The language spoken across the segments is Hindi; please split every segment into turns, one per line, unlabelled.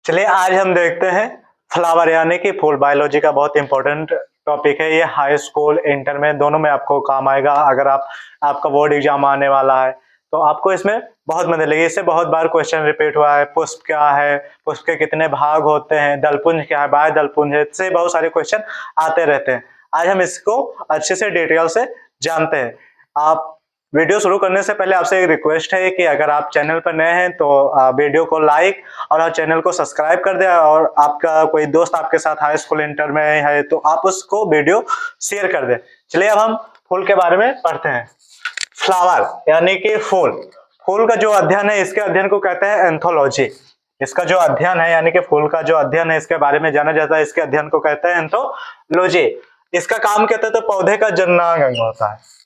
चलिए आज हम देखते हैं फ्लावर यानी कि फूल। बायोलॉजी का बहुत इंपॉर्टेंट टॉपिक है ये। हाई स्कूल इंटर में दोनों में आपको काम आएगा। अगर आपका बोर्ड एग्जाम आने वाला है तो आपको इसमें बहुत मदद लगेगी। इससे बहुत बार क्वेश्चन रिपीट हुआ है। पुष्प क्या है, पुष्प के कितने भाग होते हैं, दलपुंज क्या है, बाह्य दलपुंज है, इससे बहुत सारे क्वेश्चन आते रहते हैं। आज हम इसको अच्छे से डिटेल से जानते हैं। आप वीडियो शुरू करने से पहले आपसे एक रिक्वेस्ट है कि अगर आप चैनल पर नए हैं तो वीडियो को लाइक और चैनल को सब्सक्राइब कर दें, और आपका कोई दोस्त आपके साथ हाई स्कूल इंटर में है तो आप उसको वीडियो शेयर कर दें। चलिए अब हम फूल के बारे में पढ़ते हैं। फ्लावर यानी कि फूल। फूल का जो अध्ययन है इसके अध्ययन को कहते हैं एंथोलॉजी। इसका जो अध्ययन है यानी कि फूल का जो अध्ययन है इसके बारे में जाना जाता है, इसके अध्ययन को कहते हैं एंथोलॉजी। इसका काम कहते हैं तो पौधे का जननांग अंग होता है।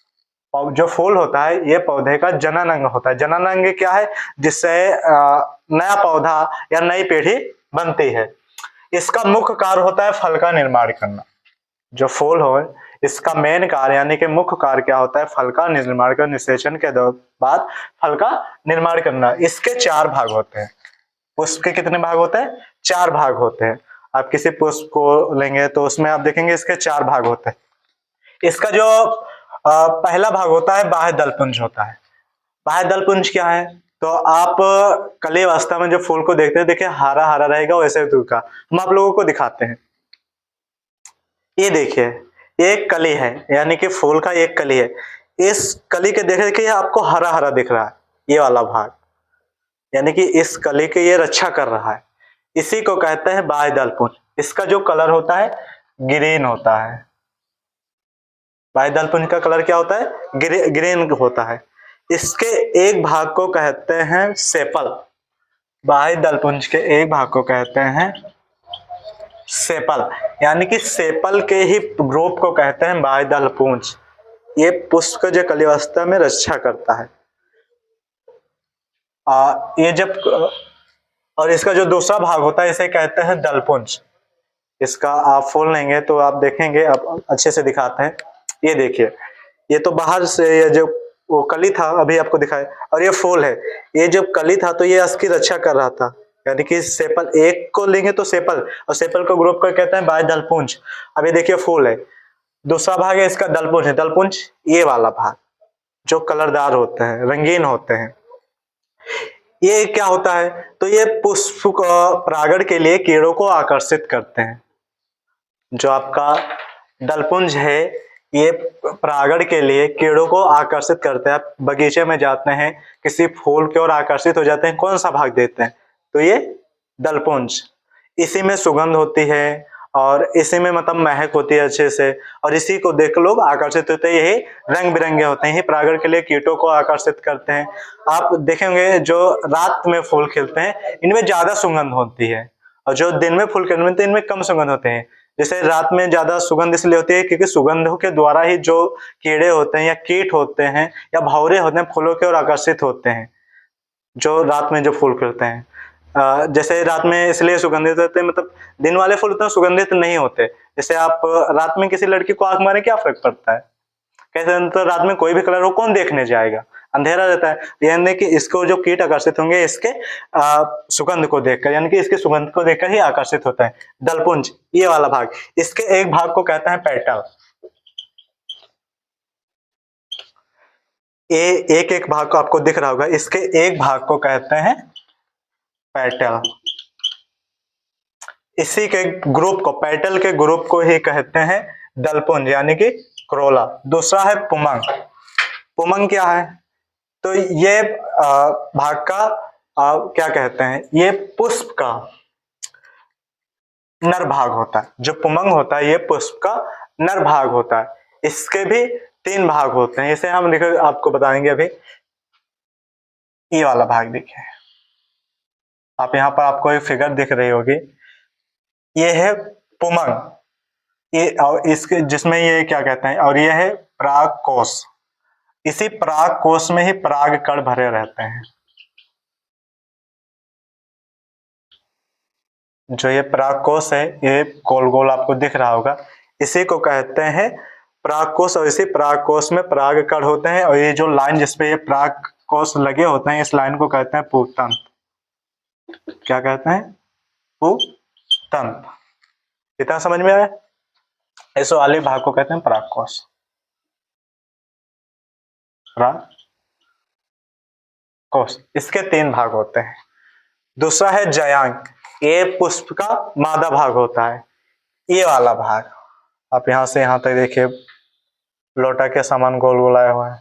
जो फूल होता है ये पौधे का जनन अंग होता है। जनन अंग क्या है? जिससे नया पौधा या नई पीढ़ी बनती है। इसका मुख्य कार्य होता है फल का निर्माण करना। जो फूल हो इसका मेन कार्य यानी कि मुख्य कार्य क्या होता है? फल का निर्माण कर, निषेचन के बाद फल का निर्माण करना। इसके 4 भाग होते हैं। पुष्प के कितने भाग होते हैं? 4 भाग होते हैं। आप किसी पुष्प को लेंगे तो उसमें आप देखेंगे इसके 4 भाग होते हैं। इसका जो पहला भाग होता है बाह्य दलपुंज होता है। बाह्य दलपुंज क्या है? तो आप कली अवस्था में जो फूल को देखते हैं, देखिए हरा हरा रहेगा वैसे का। हम आप लोगों को दिखाते हैं। ये देखिए एक कली है यानी कि फूल का एक कली है। इस कली के देखिए आपको हरा हरा दिख रहा है, ये वाला भाग यानी कि इस कली के ये रक्षा कर रहा है। इसी को कहते हैं बाह्य दलपुंज। इसका जो कलर होता है ग्रीन होता है। बाह्य दलपुंज का कलर क्या होता है? ग्रीन होता है। इसके एक भाग को कहते हैं सेपल। बाह्य दलपुंज के एक भाग को कहते हैं सेपल, यानी कि सेपल के ही ग्रुप को कहते हैं बाह्य दलपुंज। ये पुष्प को जो कली अवस्था में रक्षा करता है। ये जब और इसका जो दूसरा भाग होता है इसे कहते हैं दलपुंज। इसका आप फूल लेंगे तो आप देखेंगे, अब अच्छे से दिखाते हैं। ये देखिए ये तो बाहर से ये जो वो कली था अभी आपको दिखाए, और ये फूल है। ये जब कली था तो ये इसकी रक्षा कर रहा था, यानी कि सेपल एक को लेंगे तो सेपल, और सेपल को ग्रुप को कहते हैं बाह्य दलपुंज। अब ये देखिए फूल है, दूसरा भाग है इसका दलपुंज है। दलपुंज ये वाला भाग जो कलरदार होते हैं, रंगीन होते हैं। ये क्या होता है? तो ये पुष्प परागण के लिए कीड़ों को आकर्षित करते हैं। जो आपका दलपुंज है ये परागण के लिए कीड़ों को आकर्षित करते हैं। आप बगीचे में जाते हैं, किसी फूल की ओर आकर्षित हो जाते हैं, कौन सा भाग देते हैं? तो ये दलपुंज। इसी में सुगंध होती है और इसी में मतलब महक होती है अच्छे से, और इसी को देख लोग आकर्षित होते हैं। यही रंग बिरंगे होते हैं, यही परागण के लिए कीटों को आकर्षित करते हैं। आप देखेंगे जो रात में फूल खिलते हैं इनमें ज्यादा सुगंध होती है, और जो दिन में फूल खिलते हैं इनमें कम सुगंध होते हैं। जैसे रात में ज्यादा सुगंध इसलिए होती है क्योंकि सुगंधों के द्वारा ही जो कीड़े होते हैं या कीट होते हैं या भंवरे होते हैं फूलों की ओर आकर्षित होते हैं, जो रात में जो फूल खिलते हैं। जैसे रात में इसलिए सुगंधित होते हैं, मतलब दिन वाले फूल उतना सुगंधित नहीं होते। जैसे आप रात में किसी लड़की को आंख मारे क्या फर्क पड़ता है? कैसे तो रात में कोई भी कलर हो कौन देखने जाएगा, अंधेरा रहता है। यानी कि इसको जो कीट आकर्षित होंगे इसके सुगंध को देखकर, यानी कि इसके सुगंध को देखकर ही आकर्षित होता है। दलपुंज ये वाला भाग, इसके एक भाग को कहते हैं पेटल। ये एक भाग को आपको दिख रहा होगा, इसके एक भाग को कहते हैं पेटल। इसी के ग्रुप को, पेटल के ग्रुप को ही कहते हैं दलपुंज यानी कि क्रोला। दूसरा है पुमंग। पुमंग क्या है? तो ये भाग का क्या कहते हैं, ये पुष्प का नर भाग होता है। जो पुमंग होता है ये पुष्प का नर भाग होता है। इसके भी 3 भाग होते हैं। इसे हम देखो आपको बताएंगे अभी। ये वाला भाग देखिए आप, यहाँ पर आपको एक फिगर दिख रही होगी, ये है पुमंग। ये और इसके जिसमें ये क्या कहते हैं, और ये है पराग कोश। इसी पराग कोश में ही पराग कण भरे रहते हैं। जो ये पराग कोश है ये गोल गोल आपको दिख रहा होगा, इसी को कहते हैं पराग कोश। और इसी पराग कोश में पराग कण होते हैं, और ये जो लाइन जिसपे ये पराग कोश लगे होते हैं इस लाइन को कहते हैं पूतंत्र। क्या कहते हैं? पूतंत्र। इतना समझ में आया? इस वाले भाग को कहते हैं परागकोश। परागकोश, इसके 3 भाग होते हैं। दूसरा है जयांग, ये पुष्प का मादा भाग होता है। ये वाला भाग आप यहां से यहां तक देखिए, लोटा के समान गोल गोल आया हुआ है।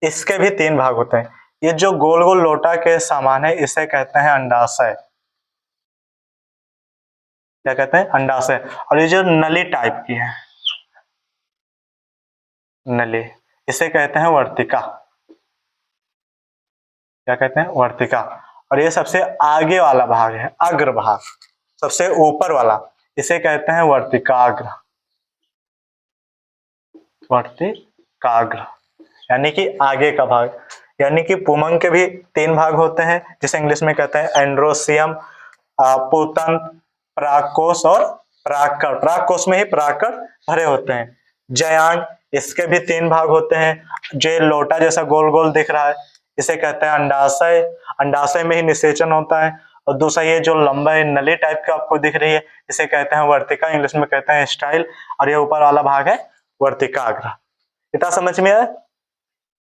इसके भी 3 भाग होते हैं। ये जो गोल गोल लोटा के समान है इसे कहते हैं अंडाशय। क्या कहते हैं? अंडाशय। और ये जो नली टाइप की है, नली, इसे कहते हैं वर्तिका। क्या कहते हैं? वर्तिका। और ये सबसे आगे वाला भाग है, अग्र भाग, सबसे ऊपर वाला, इसे कहते हैं वर्तिकाग्र। वर्तिकाग्र यानी कि आगे का भाग। यानी कि पुमंग के भी 3 भाग होते हैं, जिसे इंग्लिश में कहते हैं एंड्रोसियम, पूतंत्र, परागकोश और परागकण। परागकोश में ही परागकण भरे होते हैं। जयांग, इसके भी 3 भाग होते हैं। जो लोटा जैसा गोल गोल दिख रहा है इसे कहते हैं अंडाशय। अंडाशय में ही निषेचन होता है। और दूसरा ये जो लंबा है नली टाइप का आपको दिख रही है इसे कहते हैं वर्तिका, इंग्लिश में कहते हैं स्टाइल। और ये ऊपर वाला भाग है वर्तिकाग्र। इतना समझ में आया?